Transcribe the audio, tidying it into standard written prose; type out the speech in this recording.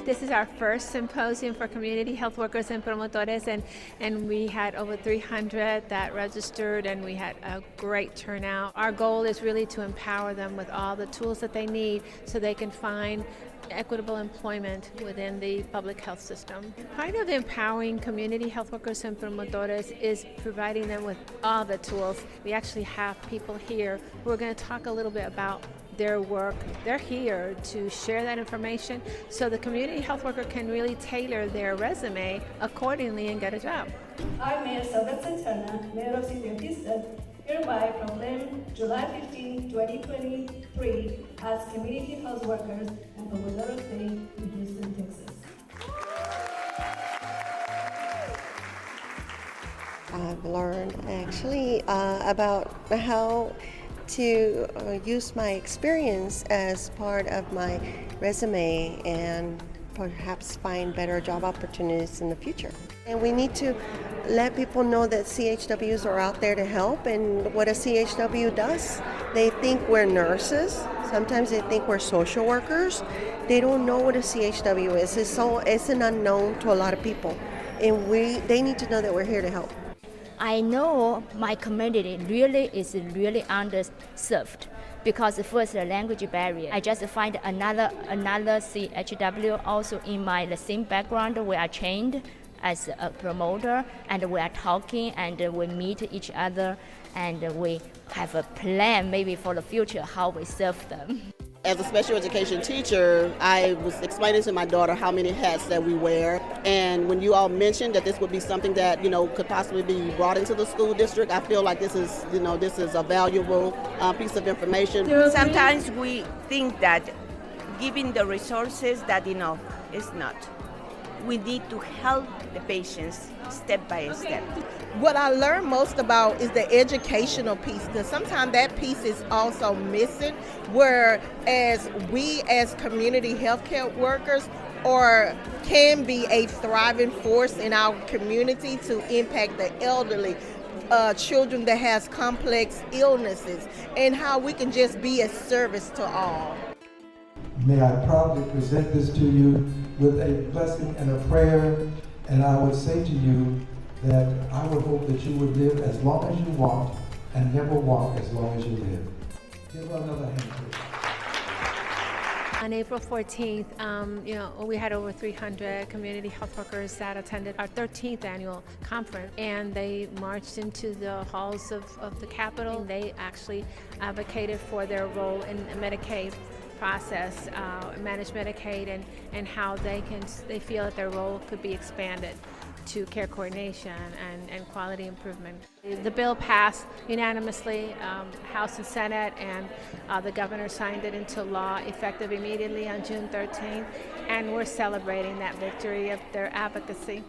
This is our first symposium for community health workers and promotores, and we had over 300 that registered, and we had a great turnout. Our goal is really to empower them with all the tools that they need so they can find equitable employment within the public health system. Part of empowering community health workers and promotores is providing them with all the tools. We actually have people here who are going to talk a little bit about their work. They're here to share that information so the community health worker can really tailor their resume accordingly and get a job. I, Mayor Elizabeth Santana, Mayor of City of Houston, hereby proclaim July 15, 2023 as Community Health Workers and Promotores Day in Houston, Texas. I've learned actually about how to use my experience as part of my resume and perhaps find better job opportunities in the future. And we need to let people know that CHWs are out there to help, and what a CHW does. They think we're nurses. Sometimes they think we're social workers. They don't know what a CHW is. It's an unknown to a lot of people, and they need to know that we're here to help. I know my community is really underserved because first the language barrier. I just find another CHW also in the same background. We are trained as a promoter, and we are talking, and we meet each other, and we have a plan maybe for the future how we serve them. As a special education teacher, I was explaining to my daughter how many hats that we wear, and when you all mentioned that this would be something that could possibly be brought into the school district, I feel like this is a valuable piece of information. Sometimes we think that giving the resources that is not. We need to help the patients step by step. What I learned most about is the educational piece, because sometimes that piece is also missing, whereas we as community healthcare workers can be a thriving force in our community to impact the elderly, children that has complex illnesses, and how we can just be a service to all. May I proudly present this to you with a blessing and a prayer, and I would say to you that I would hope that you would live as long as you want and never walk as long as you live. Give her another hand, please. On April 14th, we had over 300 community health workers that attended our 13th annual conference, and they marched into the halls of the Capitol. They actually advocated for their role in the Medicaid process, manage Medicaid, and how they feel that their role could be expanded to care coordination and quality improvement. The bill passed unanimously, House and Senate, and the governor signed it into law effective immediately on June 13th, and we're celebrating that victory of their advocacy.